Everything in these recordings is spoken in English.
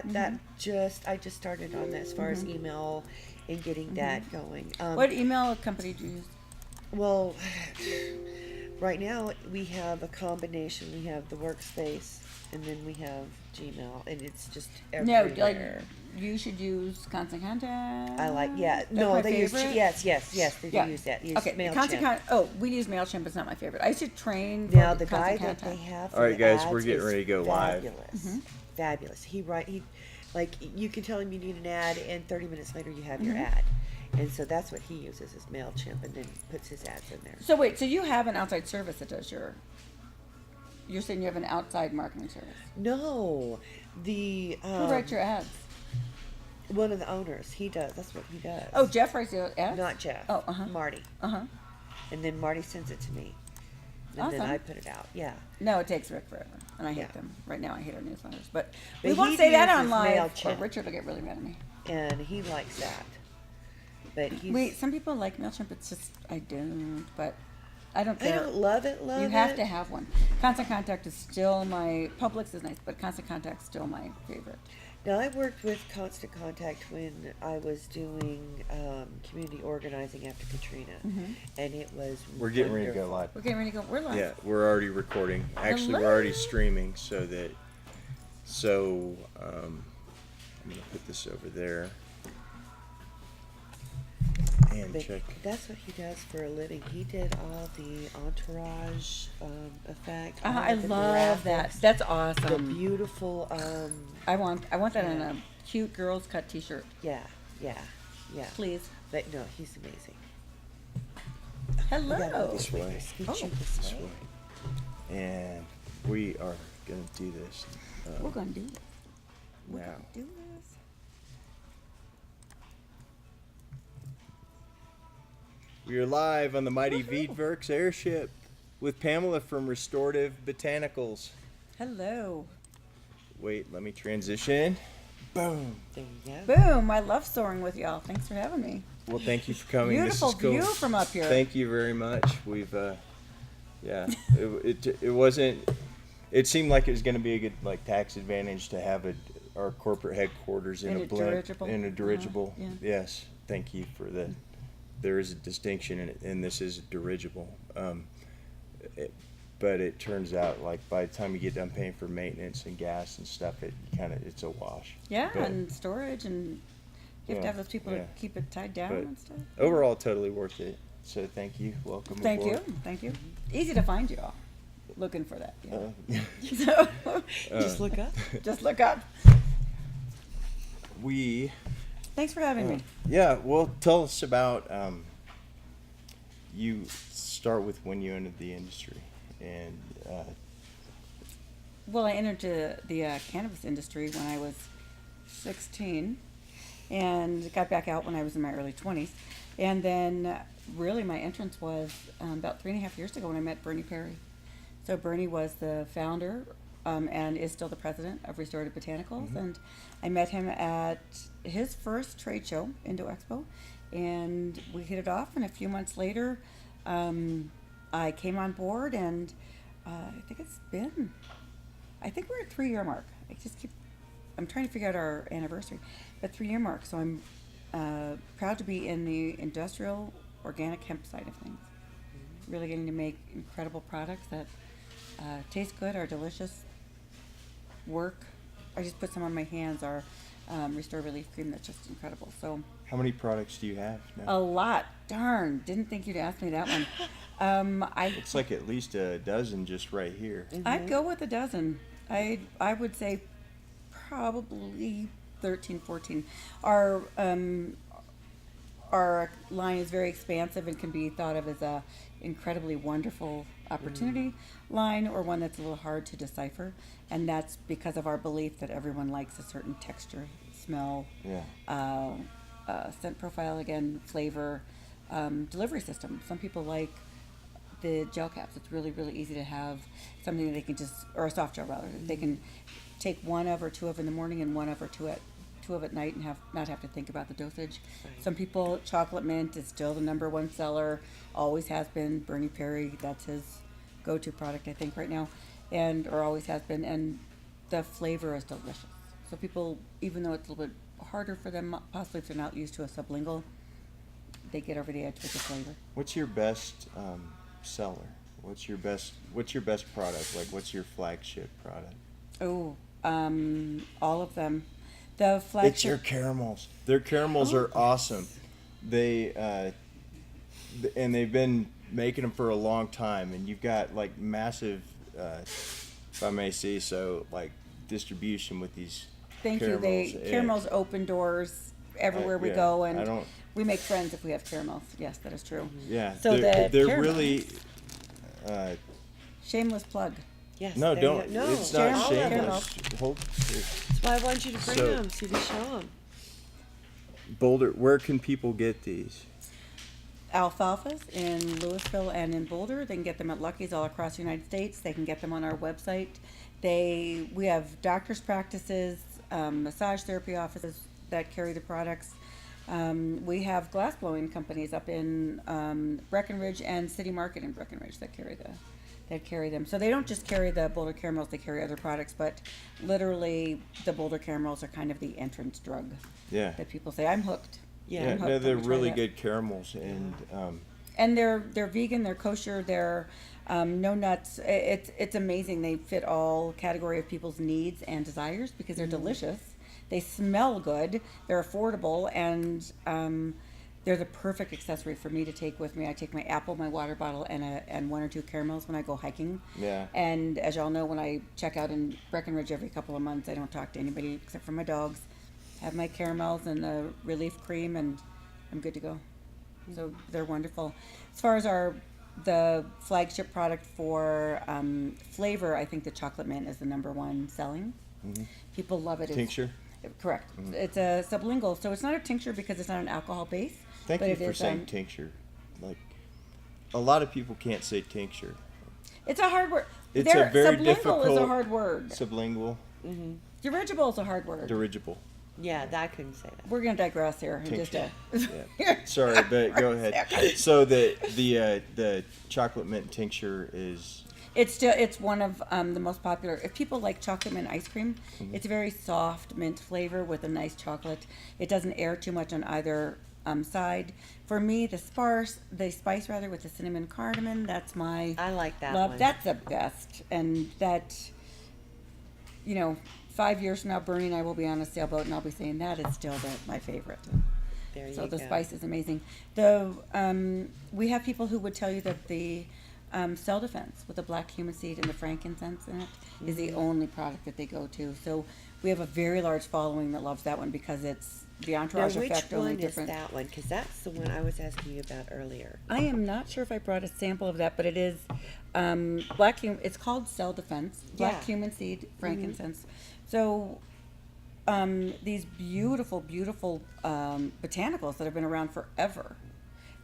That I just started on that as far as email and getting that going. What email company do you use? Well, right now we have a combination. We have the Workspace, and then we have Gmail, and it's just No, everywhere. you should use Constant Contact. I like, yeah. That's No, my they use, favorite. yes, they Yeah. do use that. Use Okay, Constant MailChimp. Contact. Oh, we use Mailchimp. It's not my favorite. I should train. Now for the guy Constant that they Contact. have for All right, the guys, ads we're getting is ready to go live. fabulous. Fabulous. He like you can tell him you need an ad, and 30 minutes later you have your ad. And so that's what he uses is Mailchimp, and then puts his ads in there. So wait, so you have an outside service that does your? You're saying you have an outside marketing service. No, the Who writes your ads? one of the owners. He does. That's what he does. Oh, Jeff writes the ads. Not Jeff. Oh, Marty. And then Marty sends it to me, and then Awesome. I put it out. Yeah. No, it takes Rick forever, and I hate Yeah. them. Right now, I hate our newsletters, but But we won't he say that uses on live, or MailChimp. Richard will get really mad at me. And he likes that. But he's. Wait, some people like Mailchimp. It's just I don't, but I don't I care. don't love it. You have to have one. Constant Contact is still my. Publix is nice, but Constant Contact's still my favorite. Now, I worked with Constant Contact when I was doing community organizing after Katrina, and it was. We're getting ready to go wonderful. live. We're getting ready to go. We're live. Yeah, we're already recording. Actually, we're already streaming, so I'm gonna put this over there and But check. that's what he does for a living. He did all the entourage effect. all I the love that. graphics, That's the awesome. beautiful. I want that on a cute girls cut T-shirt, Yeah. please. But no, he's amazing. Hello. We gotta This way. scoot Oh. you this This way. way. And we are gonna do this We're gonna do this. We're now. gonna do this. We are live on the Mighty Veedverks Airship with Pamela from Restorative Botanicals. Hello. Wait, let me transition. Boom. There you go. Boom. I love soaring with y'all. Thanks for having me. Well, thank you for coming. Beautiful this is cool. view from up here. Thank you very much. We've, it wasn't. It seemed like it was going to be a good tax advantage to have our corporate headquarters in In a a blimp, dirigible. in a dirigible. Yeah. Yes, thank you for the. There is a distinction in it, and this is a dirigible. But it turns out by the time you get done paying for maintenance and gas and stuff, it's a wash. Yeah, But and storage, and you have to Yeah, have those people yeah. to keep it tied down But and stuff. overall, totally worth it. So thank you. Welcome Thank aboard. you. Thank you. Easy to find you all. Looking for that. Yeah. Uh, So, Just look up. just look up. we Thanks for having me. Yeah, well, tell us about you start with when you entered the industry, and Well, I entered the cannabis industry when I was 16 and got back out when I was in my early 20s. And then really my entrance was about 3.5 years ago when I met Bernie Perry. So Bernie was the founder and is still the president of Restorative Botanicals. And I met him at his first trade show, Indo Expo, and we hit it off. And a few months later, I came on board, and I think we're at 3-year mark. I'm trying to figure out our anniversary, but 3-year mark. So I'm proud to be in the industrial organic hemp side of things. Really getting to make incredible products that taste good, are delicious, work. I just put some on my hands. Our Restore Relief Cream that's just incredible. So how many products do you have now? a lot. Darn, didn't think you'd ask me that one. It's like at least a dozen just right here. I'd go with a dozen. I would say probably 13, 14. Our line is very expansive and can be thought of as a incredibly wonderful opportunity line, or one that's a little hard to decipher, and that's because of our belief that everyone likes a certain texture, smell, Yeah. scent profile, again, flavor, delivery system. Some people like the gel caps. It's really, really easy to have something that they can or a soft gel rather, that they can take one of or two of in the morning and one of or two of at night and not have to think about the dosage. Right. Some people, chocolate mint is still the #1 seller, always has been. Bernie Perry, that's his go-to product, I think, right now, or always has been, and the flavor is delicious. So people, even though it's a little bit harder for them, possibly if they're not used to a sublingual, they get over the edge with the flavor. What's your best seller? What's your best product? Like, what's your flagship product? Oh, all of them. The flagship. It's your caramels. Their caramels are awesome. They and they've been making them for a long time, and you've got like massive, if I may say so, like distribution with these. Thank you. Caramels open doors everywhere we go, and we make friends if we have caramels. Yes, that is true. Yeah. So they're caramels, really. Shameless plug. Yes. No, there don't. you go. No, It's not all of them. shameless. Hold. Here. That's why I want you to bring So- them so you can show them. Boulder. Where can people get these? Alfalfas in Louisville and in Boulder. They can get them at Lucky's all across the United States. They can get them on our website. We have doctors' practices, massage therapy offices that carry the products. We have glass blowing companies up in Breckenridge and City Market in Breckenridge that carry them. So they don't just carry the Boulder caramels; they carry other products. But literally, the Boulder caramels are kind of the entrance drug. Yeah. That people say, "I'm hooked." Yeah. Yeah. I'm hooked, No, let they're me try really that. good caramels, and And they're vegan, they're kosher, they're no nuts. It's amazing. They fit all category of people's needs and desires because they're delicious. They smell good. They're affordable, and they're the perfect accessory for me to take with me. I take my apple, my water bottle, and one or two caramels when I go hiking. Yeah. And as y'all know, when I check out in Breckenridge every couple of months, I don't talk to anybody except for my dogs. Have my caramels and the relief cream, and I'm good to go. So they're wonderful. As far as the flagship product for flavor, I think the chocolate mint is the number one selling. People love it. tincture. Correct. It's a sublingual, so it's not a tincture because it's not an alcohol base. Thank but you it for is, saying tincture. Like, a lot of people can't say tincture. It's a hard word. It's a very sublingual difficult. is a hard word. Sublingual. Dirigible is a hard word. Dirigible. Yeah, I couldn't say that. We're gonna digress here. In just Tincture. a, Yeah. Sorry, but go ahead. So the chocolate mint tincture is. It's one of the most popular. If people like chocolate mint ice cream, it's a very soft mint flavor with a nice chocolate. It doesn't air too much on either side. For me, the spice with the cinnamon cardamom. That's my. I like that love. one. That's the best, and that. 5 years from now, Bernie and I will be on a sailboat, and I'll be saying that is still my favorite. There So you the go. spice is amazing. We have people who would tell you that the cell defense with the black cumin seed and the frankincense in it is the only product that they go to. So we have a very large following that loves that one because it's the Now, entourage which effect only one is different. that one? Because that's the one I was asking you about earlier. I am not sure if I brought a sample of that, but it is black cumin. It's called cell defense. Black Yeah. cumin seed, frankincense. So these beautiful, beautiful botanicals that have been around forever,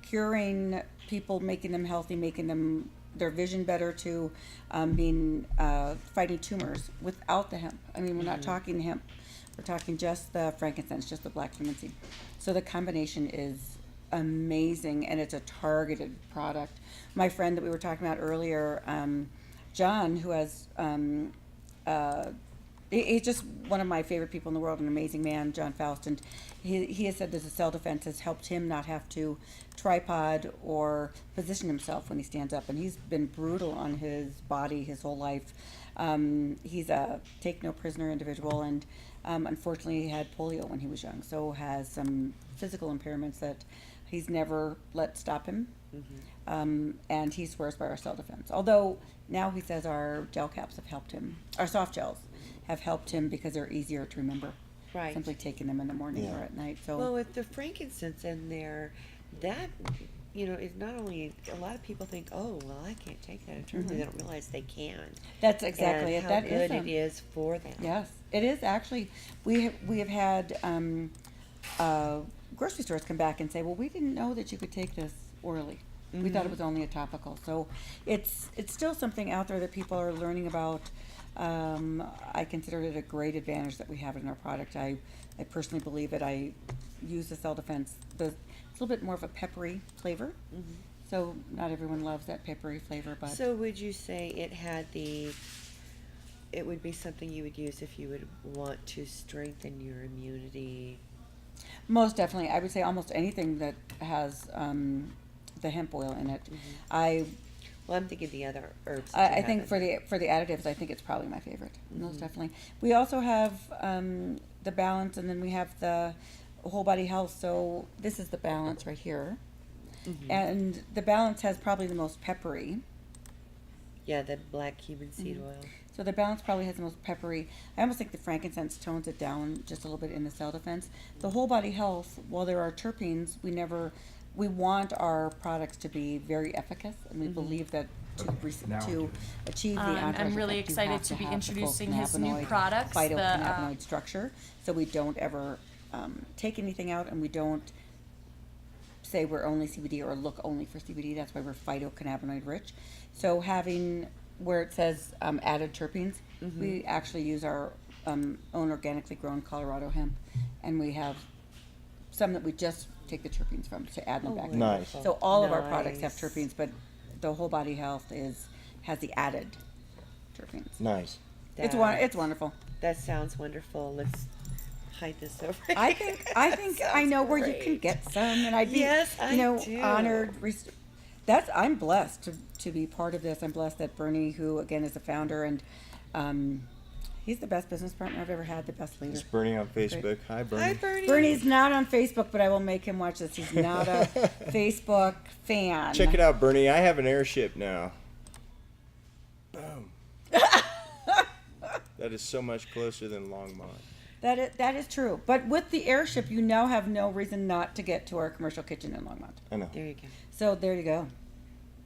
curing people, making them healthy, making them their vision better, to fighting tumors without the hemp. I mean, we're not talking hemp. We're talking just the frankincense, just the black cumin seed. So the combination is amazing, and it's a targeted product. My friend that we were talking about earlier, John, who has he's just one of my favorite people in the world, an amazing man, John Faust, and he has said that the cell defense has helped him not have to tripod or position himself when he stands up, and he's been brutal on his body his whole life. He's a take no prisoner individual, and unfortunately he had polio when he was young, so has some physical impairments that he's never let stop him. And he swears by our cell defense. Although now he says our gel caps have helped him, our soft gels have helped him because they're easier to remember. Right. Simply taking them in the morning or at night. So Well, with the frankincense in there, that, is not only, a lot of people think, oh, well, I can't take that internally. They don't realize they can. that's exactly and it. how That good is it is for them. Yes, it is actually. We have had grocery stores come back and say, well, we didn't know that you could take this orally. We thought it was only a topical. So it's still something out there that people are learning about. I consider it a great advantage that we have it in our product. I personally believe it. I use the cell defense. It's a little bit more of a peppery flavor. So not everyone loves that peppery flavor, but So would you say it had the it would be something you would use if you would want to strengthen your immunity. Most definitely. I would say almost anything that has the hemp oil in it. I Well, I'm thinking the other herbs. that you I have think in for there. the additives, I think it's probably my favorite. Most definitely. We also have the balance, and then we have the whole body health. So this is the balance right here, and the balance has probably the most peppery. Yeah, the black cumin seed oil. So the balance probably has the most peppery. I almost think the frankincense tones it down just a little bit in the cell defense. The whole body health, while there are terpenes, we want our products to be very efficacious, and we believe that to achieve the I'm really effect, you excited have to be have the full introducing his new cannabinoid, products, the, phytocannabinoid structure, so we don't ever take anything out, and we don't say we're only CBD or look only for CBD. That's why we're phytocannabinoid rich. So having where it says added terpenes, we actually use our own organically grown Colorado hemp, and we have some that we just take the terpenes from to add them back. in. Nice. So all of our products have Nice. terpenes, but the whole body health has the added terpenes. Nice. It's That- wonderful. That sounds wonderful. Let's hide this over. I think I know where you can get some, and I'd be Yes, I do. honored. I'm blessed to be part of this. I'm blessed that Bernie, who again is the founder, and he's the best business partner I've ever had, the best leader. It's Bernie on Facebook. Hi, Bernie. Hi, Bernie. Bernie's not on Facebook, but I will make him watch this. He's not a Facebook fan. Check it out, Bernie. I have an airship now. Boom. That is so much closer than Longmont. That is true. But with the airship, you now have no reason not to get to our commercial kitchen in Longmont. I know. There you go. So there you go.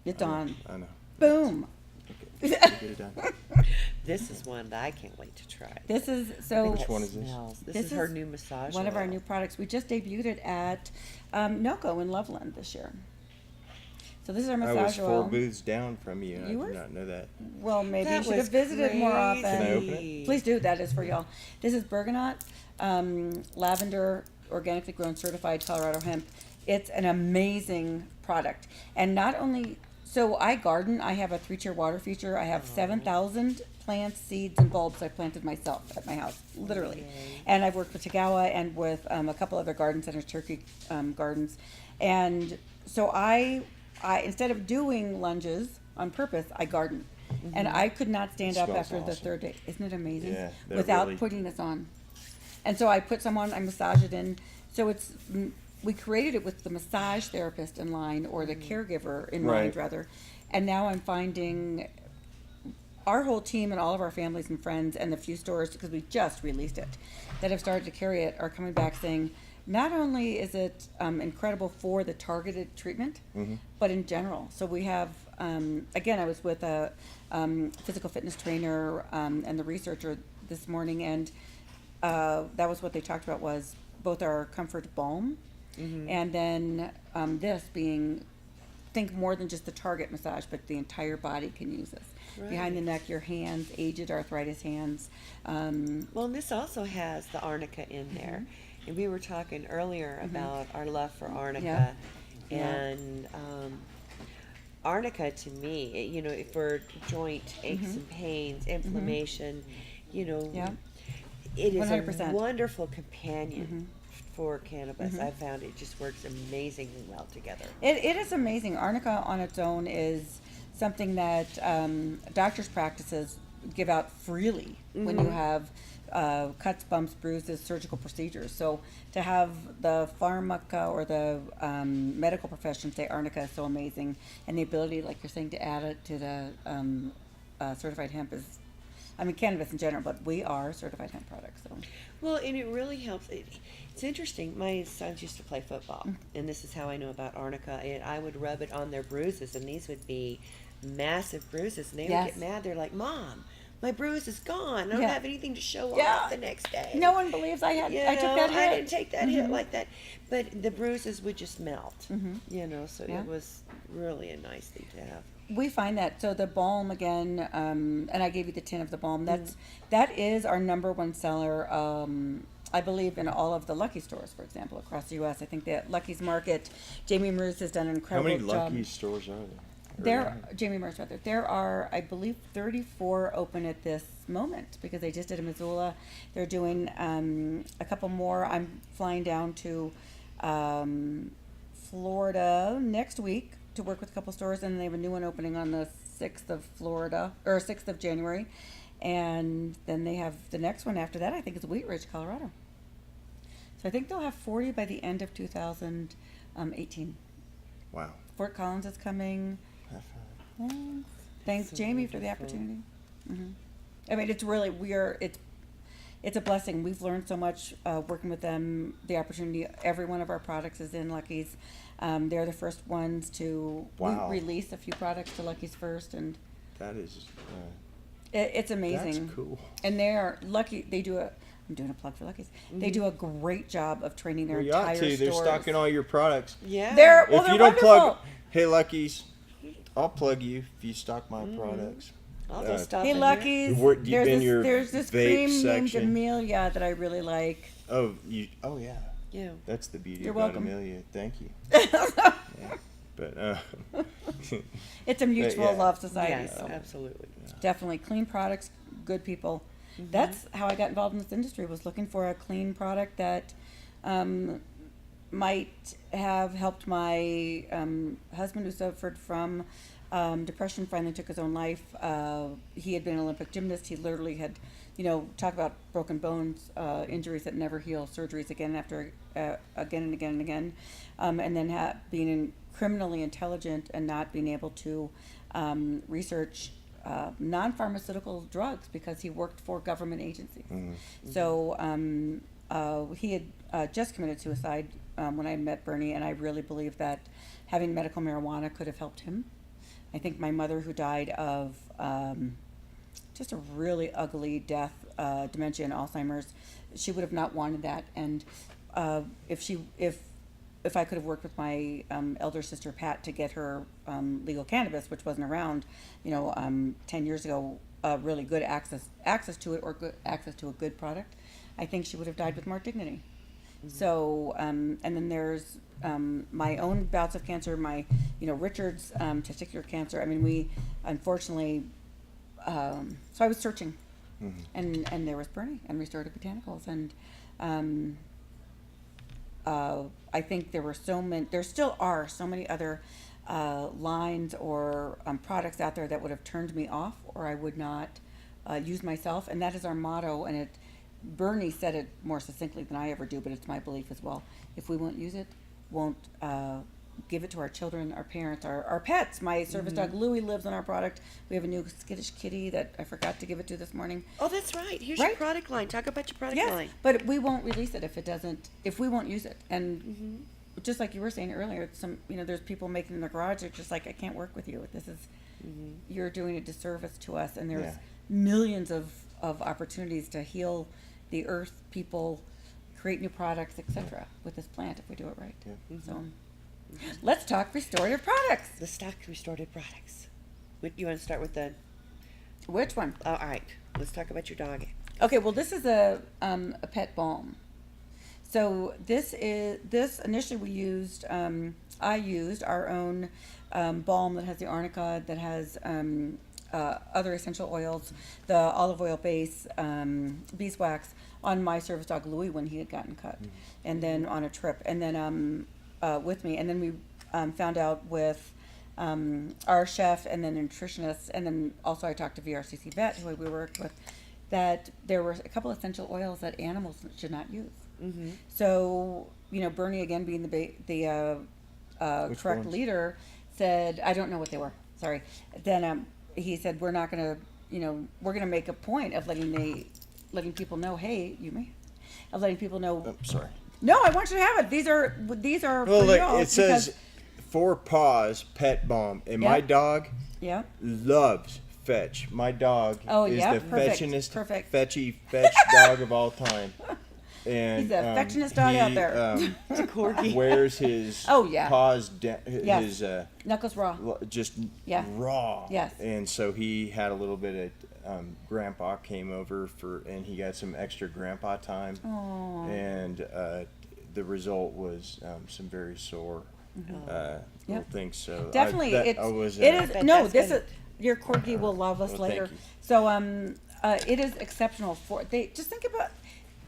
It's on. I know. Boom. Okay. Get it done. This is one that I can't wait to try. This is so. Which one is this? Smells. This This is her is new massage. one of our oil. new products. We just debuted it at NOCO in Loveland this year. So this is our I was massage 4 oil. booths down from you. I You were? did not know that. Well, maybe That you should was have visited more often. Can I open it? Please do. That is for y'all. This is bergamot, lavender, organically grown, certified Colorado hemp. It's an amazing product. And not only, so I garden. I have a 3-tier water feature. I have 7,000 plants, seeds, and bulbs I planted myself at my house, literally. Yay. And I've worked with Tagawa and with a couple other garden centers, turkey gardens. And so I instead of doing lunges on purpose, I garden. And I could not stand It up smells after the awesome. 3rd day. Isn't it amazing? Yeah, they're Without really- putting this on. And so I put some on, I massage it in. So we created it with the massage therapist in line, or the caregiver in mind, Right. rather. And now I'm finding our whole team and all of our families and friends and the few stores, because we just released it, that have started to carry it, are coming back saying, not only is it incredible for the targeted treatment, but in general. So we have, again, I was with a physical fitness trainer and the researcher this morning, and that was what they talked about, was both our comfort balm and then this being, think more than just the target massage, but the entire body can use this. Behind the neck, your hands, aged arthritis hands. Well, and this also has the arnica in there. And we were talking earlier about our love for arnica. Yeah. And arnica, to me, you know, for joint aches and pains, inflammation, you know, Yeah. it is 100%. a wonderful companion for cannabis. I found it just works amazingly well together. It is amazing. Arnica on its own is something that doctors' practices give out freely when you have cuts, bumps, bruises, surgical procedures. So to have the pharmaca or the medical profession say arnica is so amazing, and the ability, like you're saying, to add it to the certified hemp is, I mean, cannabis in general, but we are certified hemp products. So Well, and it really helps. It's interesting. My sons used to play football, and this is how I know about arnica. And I would rub it on their bruises, and these would be massive bruises. And they would Yes. get mad. They're like, "Mom, my bruise is gone. I don't Yeah. have anything to show Yeah. off the next day." no one believes I took that hit. I didn't take that hit like that. But the bruises would just melt. You know, so Yeah. it was really a nice thing to have. We find that. So the balm again, and I gave you the tin of the balm. That is our #1 seller. I believe in all of the Lucky stores, for example, across the U.S. I think that Lucky's Market, Jamie Maroos has done an How incredible many job. Lucky stores are there? Jamie Maroos, rather. There are, I believe, 34 open at this moment because they just did a Missoula. They're doing a couple more. I'm flying down to Florida next week to work with a couple stores, and they have a new one opening on the 6th of January. And then they have the next one after that, I think, is Wheat Ridge, Colorado. So I think they'll have 40 by the end of 2018. Wow. Fort Collins is coming. Have fun. Thanks, So Jamie, for the wonderful. opportunity. I mean, it's really it's a blessing. We've learned so much working with them. The opportunity. Every one of our products is in Lucky's. They're the first ones to Wow. release a few products to Lucky's first, and That is. it's amazing. That's cool. And they're Lucky. They do a. I'm doing a plug for Lucky's. They do a great job of training their Well, you entire ought to. stores. They're stocking all your products. Yeah. They're If you don't wonderful. plug, hey Lucky's, I'll plug you if you stock my products. I'll just stop Hey, in here. Lucky's. You've been your There's this vape cream named section. Amelia that I really like. Oh, you. Oh yeah. Yeah. That's the beauty You're about welcome. Amelia. Thank you. Yeah. But It's a mutual yeah. love society. Yes, So absolutely. definitely clean products, good people. That's how I got involved in this industry, was looking for a clean product that might have helped my husband, who suffered from depression, finally took his own life. He had been an Olympic gymnast. He literally had, talk about broken bones, injuries that never heal, surgeries again after again and again and again, and then being criminally intelligent and not being able to research non-pharmaceutical drugs because he worked for government agencies. So he had just committed suicide when I met Bernie, and I really believe that having medical marijuana could have helped him. I think my mother, who died of just a really ugly death, dementia and Alzheimer's, she would have not wanted that. And if I could have worked with my elder sister Pat to get her legal cannabis, which wasn't around, 10 years ago, really good access to it, or good access to a good product, I think she would have died with more dignity. So, and then there's my own bouts of cancer, my, Richard's testicular cancer. I mean, we unfortunately, so I was searching, and there was Bernie and Restorative Botanicals, and I think there still are so many other lines or products out there that would have turned me off, or I would not use myself, and that is our motto. And Bernie said it more succinctly than I ever do, but it's my belief as well. If we won't use it, won't give it to our children, our parents, our pets. My service dog Louie lives on our product. We have a new skittish kitty that I forgot to give it to this morning. Oh, that's right. Here's your Right. product line. Talk about your product Yes, line. but we won't release it if we won't use it. And just like you were saying earlier, there's people making in their garage. They're just like, I can't work with you. This is, you're doing a disservice to us. And there's Yeah. millions of opportunities to heal the earth, people, create new products, etc. with this plant if we do it right. Yeah. So let's talk restorative products. The stock restorative products. You want to start with the? Which one? All right. Let's talk about your dog. Okay, well, this is a pet balm. So this initially I used our own balm that has the arnica, that has other essential oils, the olive oil base, beeswax, on my service dog Louie when he had gotten cut, and then on a trip, and then with me, and then we found out with our chef and then nutritionist, and then also I talked to VRCC vet, who we worked with, that there were a couple essential oils that animals should not use. So Bernie, again being the Which correct ones? leader, said, I don't know what they were. Sorry. Then he said, we're not going to, we're going to make a point of letting people know, hey, of letting people know. I'm sorry. No, I want you to have it. These are Well, for look, y'all it says because- 4 Paws Pet Balm, and my Yeah. dog yeah. loves Fetch. My dog Oh, is yeah, the perfect, fetchingest, perfect. fetch dog of all time. And He's the affectionate dog out there. It's a corgi. Wears his Oh, yeah. paws Yes. his Knuckles raw. just Yeah. raw. Yes. And so he had a little bit of Grandpa came over and he got some extra Grandpa time. Aw. And the result was some very sore little Yep. things. So Definitely, it it was is. bet No, that's this good. is your corgi will love us well, later. thank you. So It is exceptional for, they, just think about,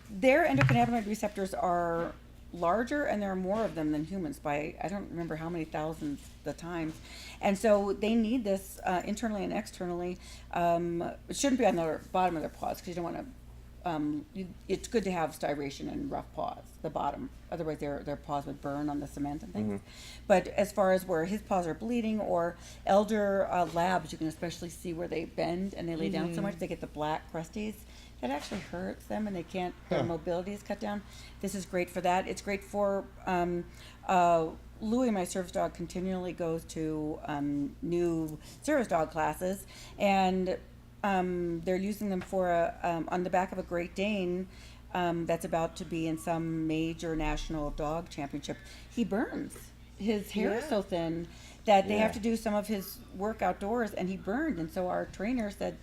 their endocannabinoid receptors are larger and there are more of them than humans by, I don't remember how many thousands the times. And so they need this internally and externally. It shouldn't be on the bottom of their paws because you don't want to, it's good to have styration and rough paws, the bottom. Otherwise their paws would burn on the cement and things. But as far as where his paws are bleeding, or elder labs, you can especially see where they bend and they lay down so much, they get the black crusties. That actually hurts them and they can't, their mobility is cut down. This is great for that. It's great for, Louis, my service dog, continually goes to new service dog classes, and they're using them for on the back of a Great Dane that's about to be in some major national dog championship. He burns. His hair is so thin that they have to do some of his work outdoors, and he burned. And so our trainer said,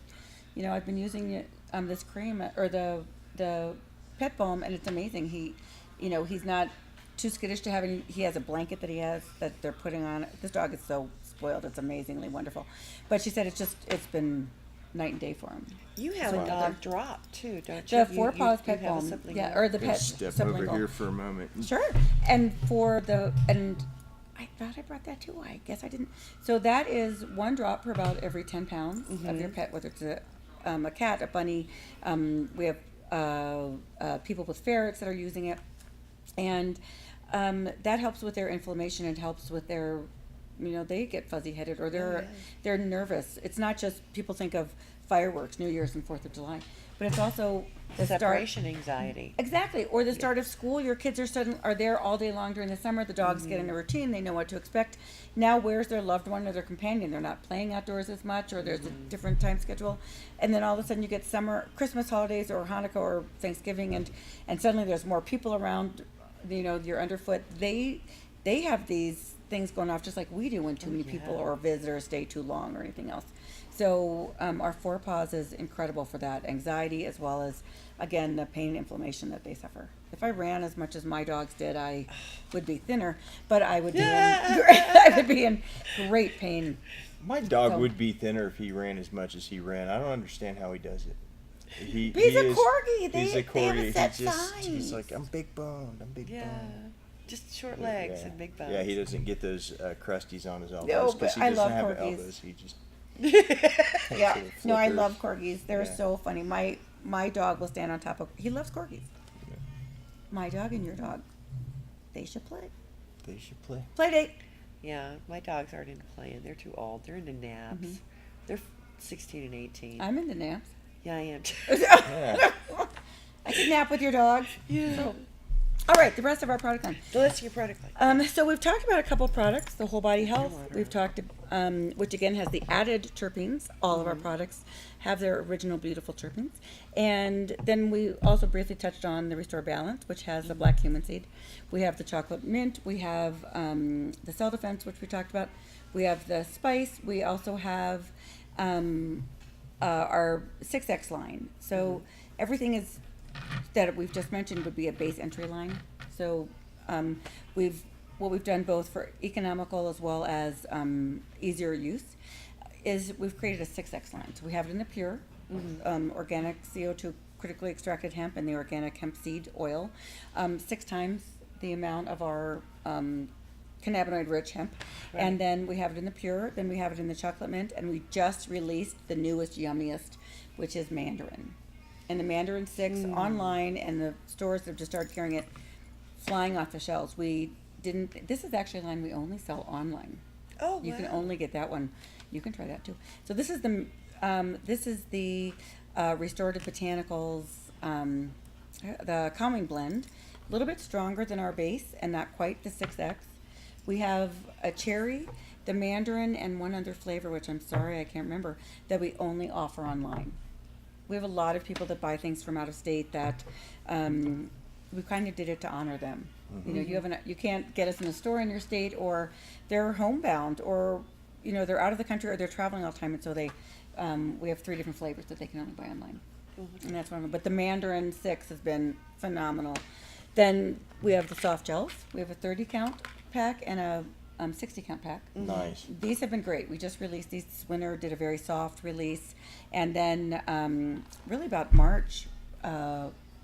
you know, I've been using this cream or the pet balm, and it's amazing. He, you know, he's not too skittish to have any. He has a blanket that they're putting on. This dog is so spoiled. It's amazingly wonderful. But she said it's been night and day for him. You have a dog drop too, don't you? The Four Paws Pet have a Balm, sublingual. yeah, or the pet Step sublingual. over here for a moment. Sure. And I thought I brought that too. I guess I didn't. So that is 1 drop per about every 10 pounds of your pet, whether it's a cat, a bunny. We have people with ferrets that are using it, and that helps with their inflammation. It helps with their, you know, they get fuzzy headed or they're nervous. It's not just people think of fireworks, New Year's and 4th of July, but it's also the Separation anxiety. Exactly, or the start of school. Your kids are there all day long during the summer. The dogs get in a routine. They know what to expect. Now, where's their loved one or their companion? They're not playing outdoors as much, or there's a different time schedule. And then all of a sudden, you get summer, Christmas holidays, or Hanukkah, or Thanksgiving, and suddenly there's more people around. You know, you're underfoot. They have these things going off just like we do when too many people or visitors stay too long or anything else. So our 4 Paws is incredible for that anxiety, as well as, again, the pain and inflammation that they suffer. If I ran as much as my dogs did, I would be thinner, but I would be in great pain. My dog would be thinner if he ran as much as he ran. I don't understand how he does it. He's a corgi. He's a They have a corgi. set size. He's like, I'm big boned. I'm big boned. Just short legs and big bones. Yeah, he doesn't get those crusties on his elbows No, because but he I doesn't love have corgis. elbows. He just Yeah, no, I flippers. love corgis. They're so funny. My dog will stand on top of. He loves corgis. My dog and your dog, they should play. They should play. Play date. Yeah, my dogs aren't into playing. They're too old. They're into naps. They're 16 and 18. I'm into naps. Yeah, I am too. Yeah. I can nap with your dog. Yeah. So, all right, the rest of our product line. So let's get product line. So we've talked about a couple products, the Whole Body Health. We've talked, which again has the added terpenes. All of our products have their original beautiful terpenes. And then we also briefly touched on the Restore Balance, which has the black cumin seed. We have the chocolate mint. We have the Cell Defense, which we talked about. We have the spice. We also have our 6X line. So everything is that we've just mentioned would be a base entry line. So what we've done both for economical as well as easier use is we've created a 6X line. So we have it in the pure, organic CO2 critically extracted hemp and the organic hemp seed oil, 6 times the amount of our cannabinoid rich hemp. Right. And then we have it in the pure, then we have it in the chocolate mint, and we just released the newest, yummiest, which is mandarin. And the Mandarin 6 online, and the stores have just started carrying it, flying off the shelves. This is actually a line we only sell online. Oh, You can wow. only get that one. You can try that too. So this is the Restorative Botanicals, the calming blend, a little bit stronger than our base and not quite the 6X. We have a cherry, the mandarin, and one other flavor, which I'm sorry I can't remember, that we only offer online. We have a lot of people that buy things from out of state that we kind of did it to honor them. You know, you can't get us in a store in your state, or they're homebound, or you know they're out of the country, or they're traveling all the time, and so we have 3 different flavors that they can only buy online, and that's one of them. But the Mandarin 6 has been phenomenal. Then we have the soft gels. We have a 30 count pack and a 60 count pack. Nice. These have been great. We just released these this winter, did a very soft release, and then really about March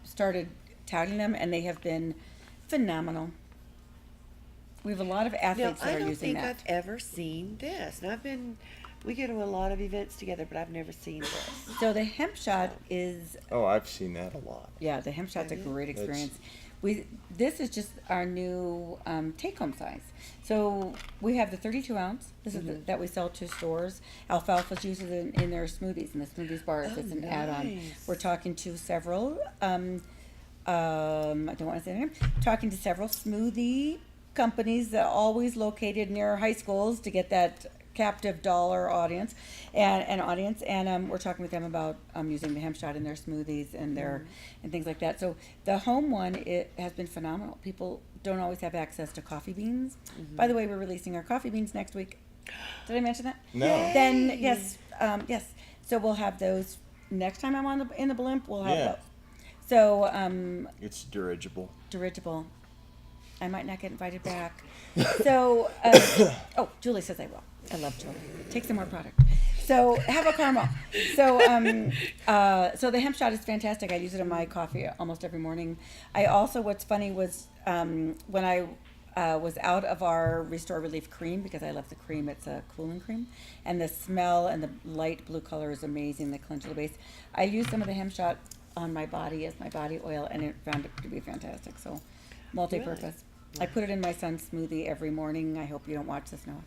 started touting them, and they have been phenomenal. We have a lot of Now, athletes I that are don't using think that. I've ever seen this. And we go to a lot of events together, but I've never seen this. So the hemp shot is, Oh, I've seen that a lot. yeah, the hemp shot's a Have you? great That's- experience. This is just our new take-home size. So we have the 32 ounce. This is that we sell to stores. Alfalfa's uses it in their smoothies, in the smoothies bars. Oh, It's an add-on. nice. We're talking to several. I don't want to say their name. Talking to several smoothie companies that are always located near high schools to get that captive dollar audience and we're talking with them about using the hemp shot in their smoothies and their and things like that. So the home one, it has been phenomenal. People don't always have access to coffee beans. By the way, we're releasing our coffee beans next week. Did I mention that? No. Then yes. So we'll have those next time I'm in the blimp. We'll have Yeah. those. So It's dirigible. dirigible. I might not get invited back. So, oh, Julie says I will. I love Julie. Take some more product. So, have a caramel. So, so the hemp shot is fantastic. I use it in my coffee almost every morning. I also, what's funny was when I was out of our Restore Relief cream, because I love the cream. It's a cooling cream, and the smell and the light blue color is amazing. The calendula base. I used some of the hemp shot on my body as my body oil, and it found it to be fantastic. So, multi-purpose. I put it in my son's smoothie every morning. I hope you don't watch this, Noah.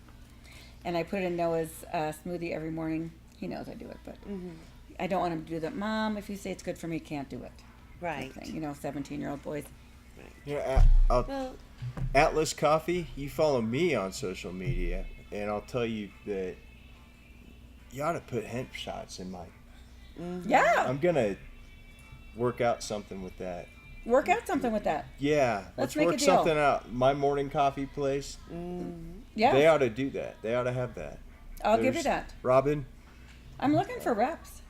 And I put it in Noah's smoothie every morning. He knows I do it, but I don't want him to do that. Mom, if you say it's good for me, can't do it. Right. Type thing. You know, 17-year-old boys. Yeah, Well, Atlas Coffee, you follow me on social media, and I'll tell you that you ought to put hemp shots in my. Yeah. I'm gonna work out something with that. Work out something with that. Yeah, Let's let's make a work deal. something out. My morning coffee place, Yeah. they ought to do that. They ought to have that. I'll give you There's- that. Robin, I'm looking for reps.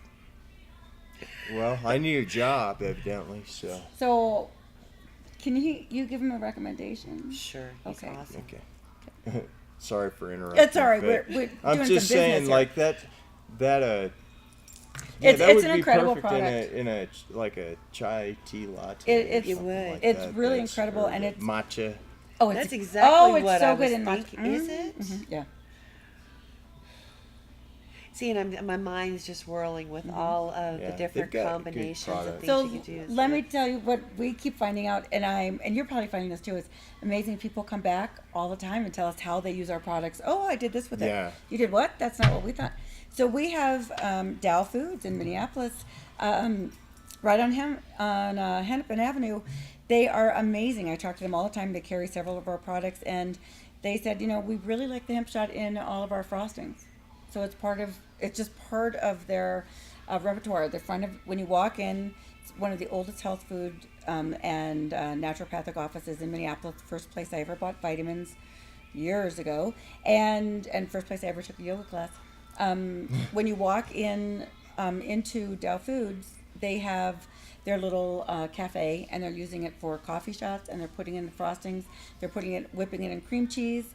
well, I need a job, evidently, so. So, can you give him a recommendation? sure. He's Okay. awesome. Okay. Sorry for interrupting. It's all right. but We're I'm doing just some saying, business here. like that. Yeah, It's that an would be incredible perfect product. in a like a chai tea latte. It's- or It something would. like It's that. really That's- incredible, or and the it's- matcha. Oh, That's exactly it's what so I good was in my. thinking. Is it? Yeah. See, and my mind's just whirling with all of Yeah, the different they've got good combinations of products. things So you could do. let me tell you what we keep finding out, and you're probably finding this too. Is amazing. People come back all the time and tell us how they use our products. Oh, I did this with Yeah. it. You did what? That's not what we thought. So we have Dow Foods in Minneapolis, right on Hennepin Avenue. They are amazing. I talk to them all the time. They carry several of our products, and they said, we really like the hemp shot in all of our frostings. So it's just part of their repertoire. The front of when you walk in, it's one of the oldest health food and naturopathic offices in Minneapolis. First place I ever bought vitamins years ago, and first place I ever took a yoga class. When you walk in into Dow Foods, they have their little cafe, and they're using it for coffee shots, and they're putting in the frostings. They're whipping it in cream cheese.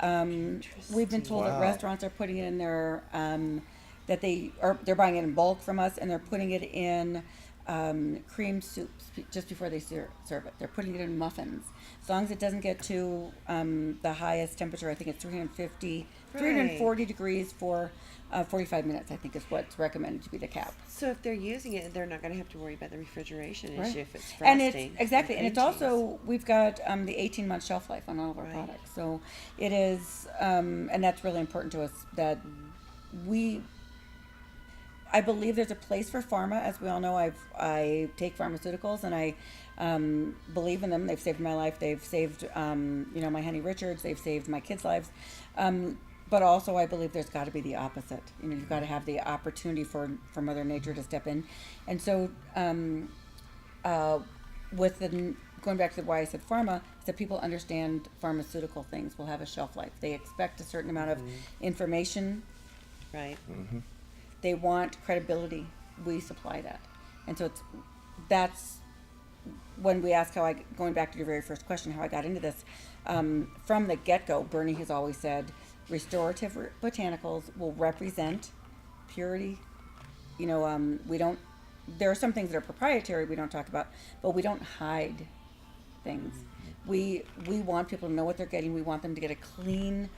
We've been told that Wow. restaurants are putting it in their they're buying it in bulk from us, and they're putting it in cream soups just before they serve it. They're putting it in muffins. As long as it doesn't get to the highest temperature, I think it's 340 degrees for 45 minutes, I think is what's recommended to be the cap. So if they're using it, they're not going to have to worry about the refrigeration Right. issue if it's frosting. And it's exactly, and it's cream cheese. also, we've got the 18-month shelf life on all of our Right. products. So it is, and that's really important to us, that I believe there's a place for pharma. As we all know, I take pharmaceuticals, and I believe in them. They've saved my life. They've saved, my honey Richards. They've saved my kids' lives. But also, I believe there's got to be the opposite. You've got to have the opportunity for Mother Nature to step in. And so, going back to why I said pharma, is that people understand pharmaceutical things will have a shelf life. They expect a certain amount of information. Right. They want credibility. We supply that. And so that's when we ask going back to your very first question, how I got into this, from the get-go, Bernie has always said, Restorative Botanicals will represent purity. You know, we don't, there are some things that are proprietary we don't talk about, but we don't hide things. We want people to know what they're getting. We want them to get a clean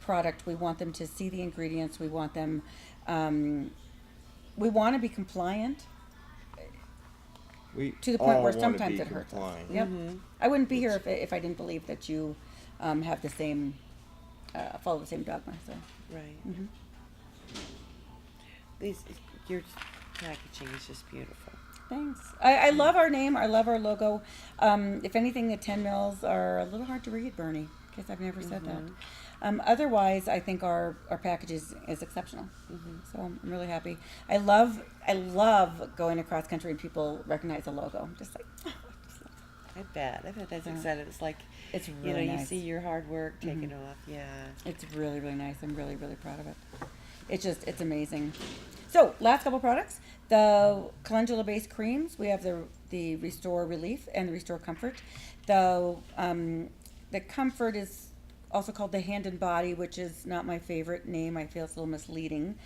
product. We want them to see the ingredients. We want them, we want to be compliant We to the point all where wanna sometimes be it hurts us. compliant. Yep. I wouldn't be here if I didn't believe that you have the same, follow the same dogma. So. Right. These, your packaging is just beautiful. Thanks. I love our name. I love our logo. If anything, the 10 mils are a little hard to read, Bernie, because I've never said that. Otherwise, I think our package is exceptional. So I'm really happy. I love going across country and people recognize the logo. I'm just like, oh, I just love it. I bet that's exciting. It's like, It's you really know, you nice. see your hard work taken off. Yeah. It's really, really nice. I'm really, really proud of it. It's amazing. So, last couple products. The calendula-based creams. We have the Restore Relief and the Restore Comfort. The Comfort is also called the Hand and Body, which is not my favorite name. I feel it's a little misleading.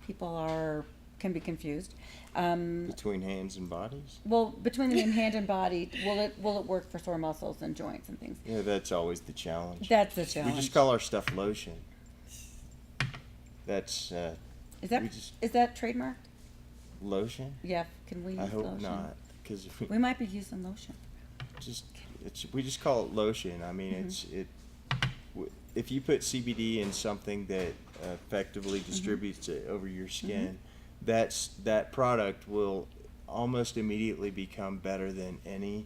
People can be confused. Between hands and bodies. Well, between the name Hand and Body, will it work for sore muscles and joints and things? Yeah, that's always the challenge. That's the challenge. We just call our stuff lotion. That's Is that we just- is that trademarked? lotion. Yeah. Can we use I hope lotion? not, because We might be using lotion. we just call it lotion. I mean, if you put CBD in something that effectively distributes it over your skin, that product will almost immediately become better than any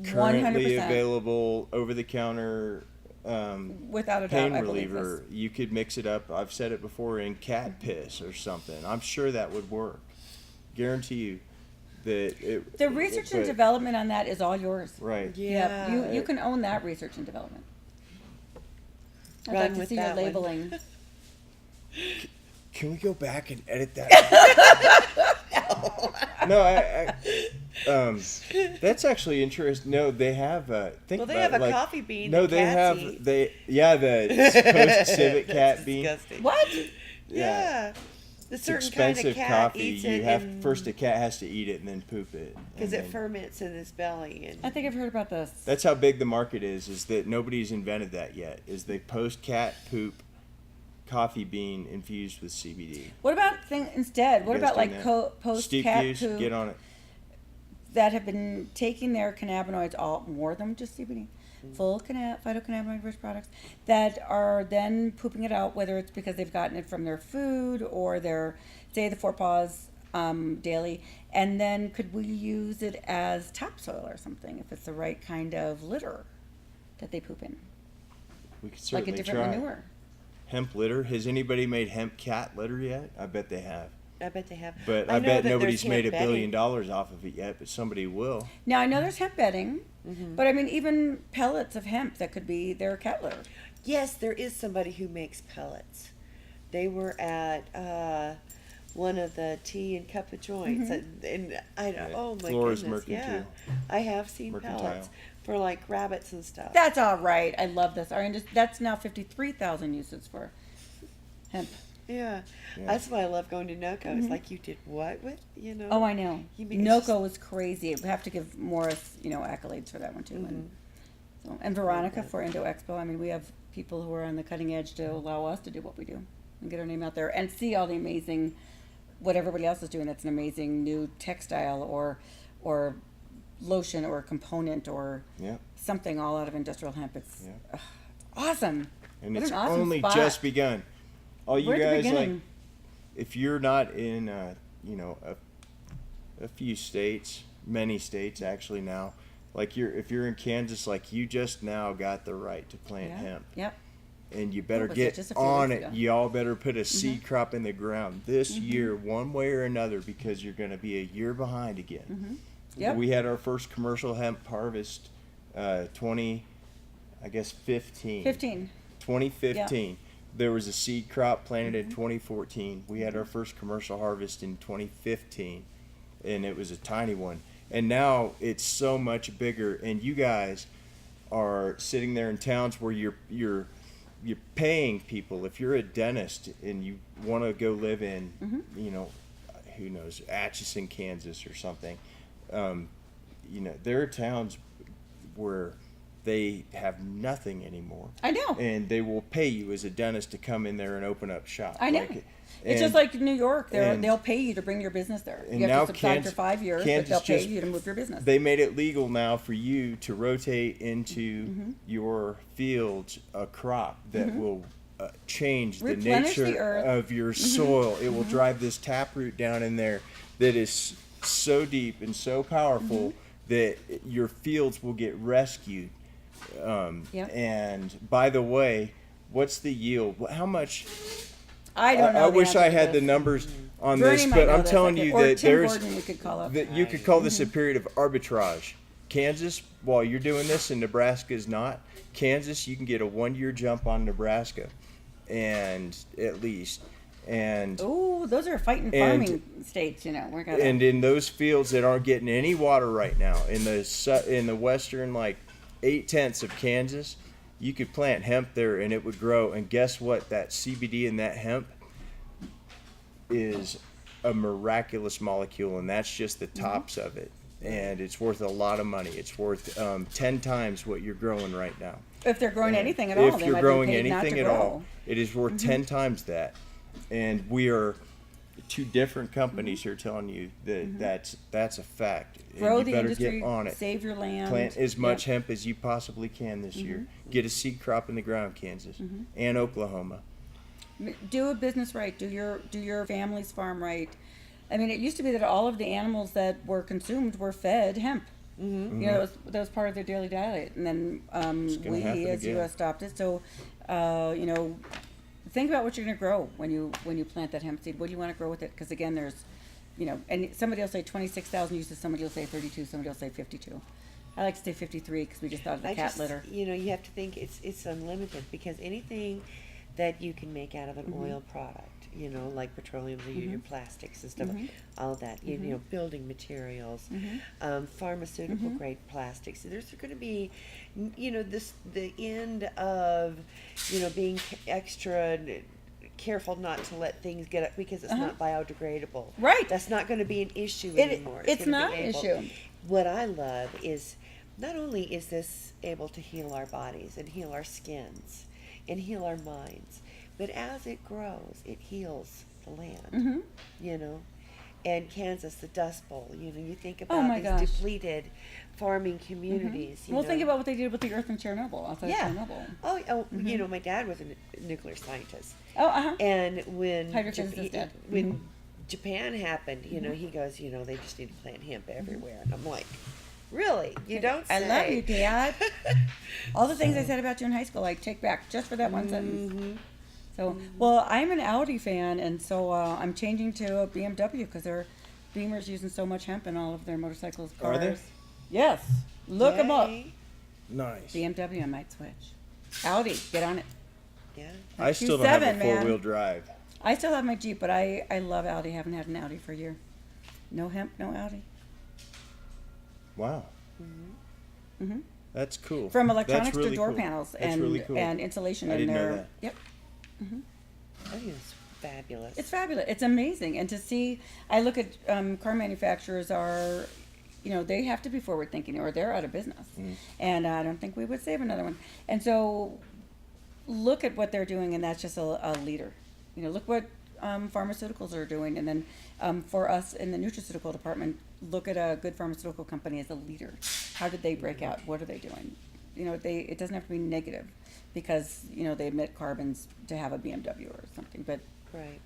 currently 100%. available over-the-counter Without a doubt, pain I believe reliever. this. You could mix it up. I've said it before, in cat piss or something. I'm sure that would work. Guarantee you that it. The research and but- development on that is all yours. Right. Yeah. Yep. You can own that research and development. I'd Run like to with see your that one. labeling. Can we go back and edit that? No, that's actually interesting. No, they have. Think Well, they about have it, a like, coffee bean. No, that they cats have. eat. The post civet cat That's bean. disgusting. What? Yeah. The It's certain kind expensive of cat coffee. eats You it have first a cat has to eat it and then poop it. because and it then- ferments in his belly. And I think I've heard about this. That's how big the market is that nobody's invented that yet. Is the post cat poop coffee bean infused with CBD. What about instead? What You guys about like doing that? post Steve cat Hughes, poop get on it. that have been taking their cannabinoids, all more than just CBD, full phytocannabinoid rich products that are then pooping it out, whether it's because they've gotten it from their food or their, say, the Four Paws daily, and then could we use it as topsoil or something if it's the right kind of litter that they poop in, We could like certainly a different try. manure? Hemp litter. Has anybody made hemp cat litter yet? I bet they have. I bet they have. But I I know bet that nobody's there's made hemp $1 billion bedding. off of it yet, but somebody will. Now I know there's hemp bedding, but I mean even pellets of hemp that could be their cat litter. Yes, there is somebody who makes pellets. They were at one of the tea and cup of joints, and I Yeah. oh my Flora's goodness, yeah, Mercantile. I have seen Mercantile. pellets for like rabbits and stuff. That's all right. I love this. That's now 53,000 uses for hemp. Yeah. Yeah. That's why I love going to NOCO. It's like you did what with Oh, I know. You mean- it's NOCO is crazy. We have to give Morris, accolades for that one too. And Veronica for Indo Expo. I mean, we have people who are on the cutting edge to allow us to do what we do and get our name out there and see all the amazing, what everybody else is doing. That's an amazing new textile or lotion or component or Yep. something all out of industrial hemp. It's, Yeah. it's awesome. And What it's an awesome only spot. just begun. All you We're at the guys, like, beginning. if you're not in, a few states, many states actually now, like if you're in Kansas, like you just now got the right to plant Yeah. hemp. Yep. And you better was it, get just a few on weeks it. ago? Y'all better put a seed crop in the ground this year, one way or another, because you're going to be a year behind again. Yep. We had our first commercial hemp harvest, 15. 2015. There was a seed crop planted in 2014. We had our first commercial harvest in 2015, and it was a tiny one. And now it's so much bigger, and you guys are sitting there in towns where you're paying people. If you're a dentist and you want to go live in, you know, who knows, Atchison, Kansas or something, you know, there are towns where they have nothing anymore. I know. And they will pay you as a dentist to come in there and open up shop. I know. Like, It's just like New York. and- They'll pay you to bring your business there. and You now have to subside Kansas- for 5 years, but Kansas they'll pay just- you to move your business. They made it legal now for you to rotate into your fields a crop that will change the Replenish the nature earth. of your soil. It will drive this taproot down in there that is so deep and so powerful that your fields will get rescued. Yep. And by the way, what's the yield? How much? I don't know. I the wish answer I to had the this. numbers on Bernie this, might but know I'm this, telling I think. you Or that Tim there's Gordon you could call up. that you could call this a period of arbitrage. Kansas, while you're doing this and Nebraska is not, Kansas, you can get a 1-year jump on Nebraska, and at least, and Ooh, those are fighting And- farming states, you know. We're gonna. and in those fields that aren't getting any water right now, in the western like 8/10 of Kansas, you could plant hemp there and it would grow. And guess what? That CBD in that hemp is a miraculous molecule, and that's just the tops of it. And it's worth a lot of money. It's worth 10 times what you're growing right now. if they're growing And anything at all, if they you're might growing be paid not anything to at grow. all, it is worth 10 times that. And we are two different companies here telling you that that's a fact. And Grow you the better industry, get on it. save your land. Plant as much Yep. hemp as you possibly can this year. Get a seed crop in the ground, Kansas and Oklahoma. Do a business right. Do your family's farm right. I mean, it used to be that all of the animals that were consumed were fed hemp. You know, that was part of their daily diet, and then gonna we, happen as again. U.S., stopped it. So, you know, think about what you're going to grow when you plant that hemp seed. What do you want to grow with it? Because again, there's, you know, and somebody will say 26,000 uses. Somebody will say 32. Somebody will say 52. I like to say 53 because we just thought of the cat litter. You know, you have to think it's unlimited, because anything that you can make out of an oil product, you know, like petroleum, your plastics and stuff, all of that, you know, building materials, pharmaceutical grade plastics. There's going to be, you know, the end of, you know, being extra careful not to let things get up because it's not biodegradable. Right. That's not going to be an issue It- anymore. it's gonna not be an able- issue. What I love is not only is this able to heal our bodies and heal our skins and heal our minds, but as it grows, it heals the land, you know. And Kansas, the Dust Bowl, you know, you think Oh about my these gosh. depleted farming communities. You Well, know. think about what they did with the earth in Chernobyl. Outside Yeah. of Chernobyl. Oh, you know, my dad was a nuclear scientist. Oh, and when Hydrophysicist dad. when Japan happened, you know, he goes, you know, they just need to plant hemp everywhere, and I'm like, really? You don't say? I love you, Dad. All the things I said about you in high school, I take back just for that one sentence. So, well, I'm an Audi fan, and so I'm changing to a BMW because their Beamer's using so much hemp in all of their motorcycles, cars. Are they? Yes. Look them up. Yay. Nice. BMW, I might switch. Audi, get on it. Yeah. I still don't have a Q7, man. 4-wheel drive. I still have my Jeep, but I love Audi. Haven't had an Audi for a year. No hemp, no Audi. Wow. Mhm. That's cool. From That's electronics really to door cool. panels That's and really cool. and insulation I in didn't know there. that. Yep. I think it's fabulous. It's fabulous. It's amazing. And to see, I look at car manufacturers are, you know, they have to be forward thinking or they're out of business. And I don't think we would save another one. And so look at what they're doing, and that's just a leader. You know, look what pharmaceuticals are doing. And then for us in the nutraceutical department, look at a good pharmaceutical company as a leader. How did they break out? What are they doing? You know, it doesn't have to be negative because, you know, they emit carbons to have a BMW or something. But right.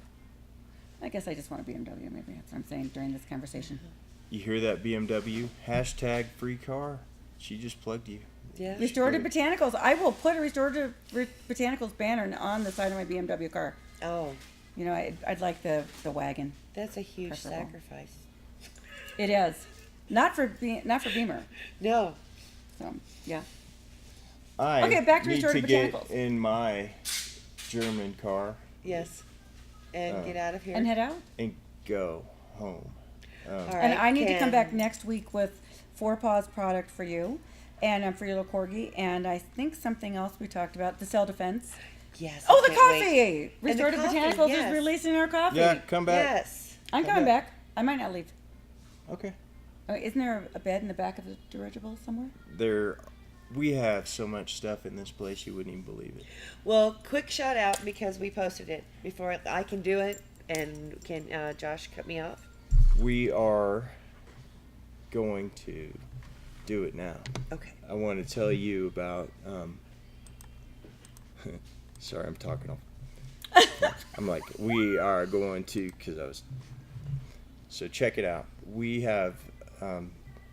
I guess I just want a BMW. Maybe that's what I'm saying during this conversation. You hear that, BMW? Hashtag free car. She just plugged you. Yeah. Restorative Botanicals. I will put a Restorative Botanicals banner on the side of my BMW car. Oh, You know, I'd like the wagon. that's a huge Preferable. sacrifice. It is. Not for Beamer. No. So, yeah. I Okay, back to need to Restorative get Botanicals. in my German car Yes. And get out of here. And head out? and go home. All And right, I need to come back Ken. next week with 4 Paws product for you and for your little corgi. And I think something else we talked about, the cell defense. Yes. Oh, I the can't coffee! wait. And the Restorative coffee, Botanicals yes. is releasing our coffee. Yeah, come back. Yes. I'm come coming back. back. I might not leave. Okay. Oh, isn't there a bed in the back of the dirigible somewhere? We have so much stuff in this place you wouldn't even believe it. Well, quick shout out because we posted it before I can do it, and can Josh cut me off? We are going to do it now. Okay. I want to tell you about. Sorry, I'm talking. I'm like, we are going to, because I was. So check it out. We have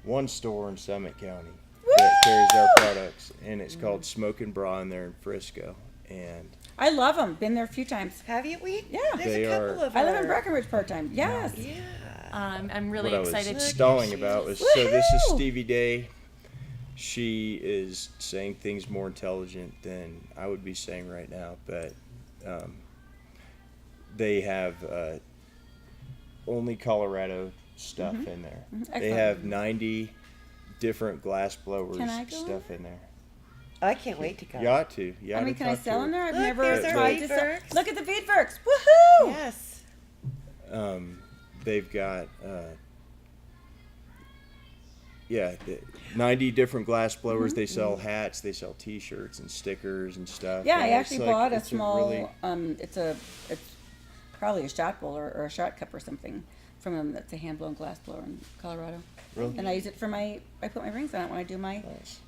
one store in Summit County that carries our products, and it's called Smoke and Bra, and they're in Frisco. And I love them. Been there a few times. Have you? Yeah. There's They a couple are- of I live in our- Breckenridge part-time. Yes. Yeah. I'm really what I excited. was to stalling about was, so this is Woohoo! Stevie Day. She is saying things more intelligent than I would be saying right now, but they have only Colorado stuff in there. They Excellent. have 90 different glass blowers Can I go stuff in there. I can't wait to go. You ought to. You ought I mean, to can I talk sell to in there? I've Look, never there's our tried to sell. Veedverks. Look at the Veedverks. Woohoo! Yes. They've got 90 different glass blowers. They sell hats, they sell T-shirts and stickers and stuff. Yeah, I and it's actually like- bought a it's small. really- It's probably a shot bowl or a shot cup or something from them. That's a hand blown glass blower in Colorado. Really? And I use it for I put my rings on it when I do my Nice.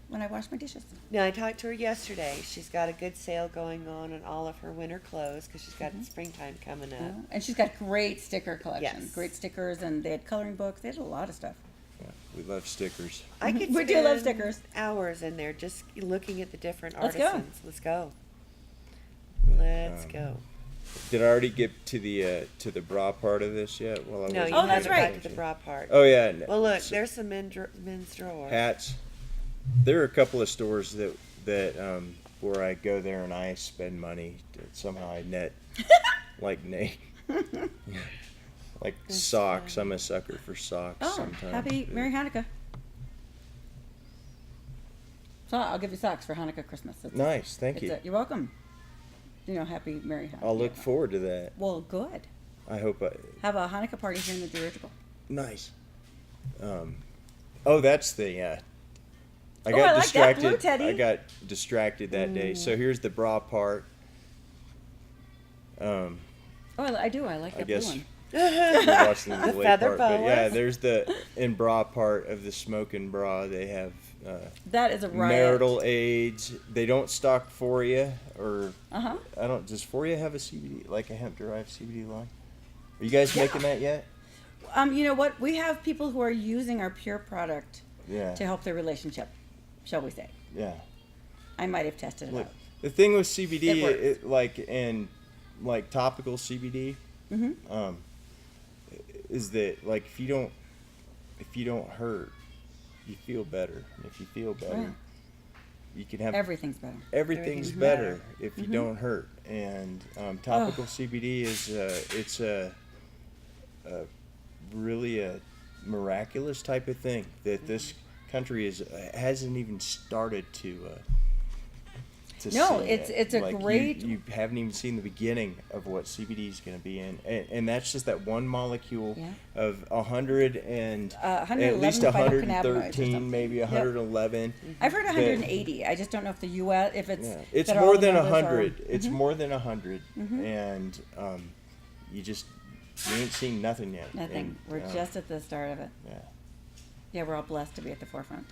when I wash my dishes. Now I talked to her yesterday. She's got a good sale going on all of her winter clothes because she's got springtime coming up. And she's got great sticker collection. Yes. Great stickers, and they had coloring books. They had a lot of stuff. Yeah, we love stickers. I could We do love spend stickers. hours in there just looking at the different Let's go. artisans. Let's go. Let's go. Did I already get to the bra part of this yet? While I No, was you Oh, haven't that's right. got to the bra part. Oh yeah. Well, look, So- there's some men's drawer. hats. There are a couple of stores that where I go there and I spend money. Somehow I net like like socks. I'm a sucker for socks. Oh, sometimes. happy Merry Hanukkah. So I'll give you socks for Hanukkah, Christmas. Nice, thank you. You're welcome. Happy Merry Hanukkah. I'll look forward to that. Well, good. I hope I. Have a Hanukkah party here in the dirigible. Nice. Oh, that's the. I Oh, got I like that distracted. blue teddy. I got distracted that day. So here's the bra part. Oh, I do. I like I that guess blue one. we're watching the The delay feather part, but yeah, boas. there's the in bra part of the smoking bra. They have That is a riot. marital aids. They don't stock Foria or Uh-huh. I don't. Does Foria have a CBD like a hemp derived CBD line? Are you guys making that yet? You know what? We have people who are using our pure product Yeah. to help their relationship, shall we say. Yeah. I might have tested it Look, out. the thing with CBD, It works. like topical CBD, is that like if you don't hurt, you feel better. And if you feel better, Right. you can have Everything's better. everything's Everything's better if you don't hurt. And topical Oh. CBD is it's a really a miraculous type of thing that this country hasn't even started to No, see it's- yet. it's a Like, great- you haven't even seen the beginning of what CBD is going to be in, and that's just that one molecule Yeah. of 100 and at 111 least phytocannabinoids or 113, something. maybe Yep. 111. I've heard 180. I just don't know if the U.S. if it's Yeah. It's that all more the than numbers are- 100. It's more than 100, and you ain't seen nothing yet. Nothing. And, We're just at the start of it. yeah. Yeah, we're all blessed to be at the forefront.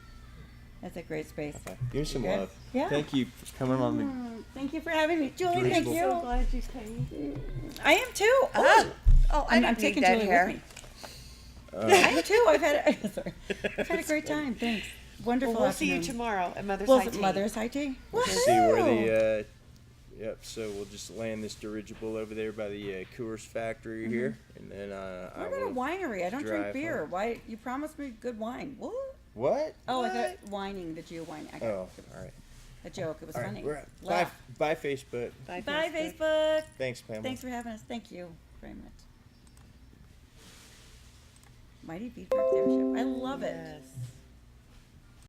That's a great space. Okay. Give me some Okay. love. Yeah. Thank you for coming on the. Thank you for having me, Julie. Thank Dirigible. you. So glad you came. I am too. Oh, I I'm didn't taking need that Julie hair. with me. I am too. I've had a great time. Thanks. Wonderful. Well, we'll see you afternoon. tomorrow at Mother's Well, High Tea. Mother's High Tea. We'll see where Woohoo! the. Yep. So we'll just land this dirigible over there by the Coors factory here, and then I We're at a will. winery. I don't drink drive beer. home. Why? You promised me good wine. What? What? Oh, I What? thought whining, the Geo wine. I got Oh, all right. a joke. It was All right. funny. We're at, bye, Laugh. bye, Facebook. Bye, Bye, Facebook. Thanks, Pamela. Thanks for having us. Thank you very much. Mighty Veedverks Airship. I love it. Yes.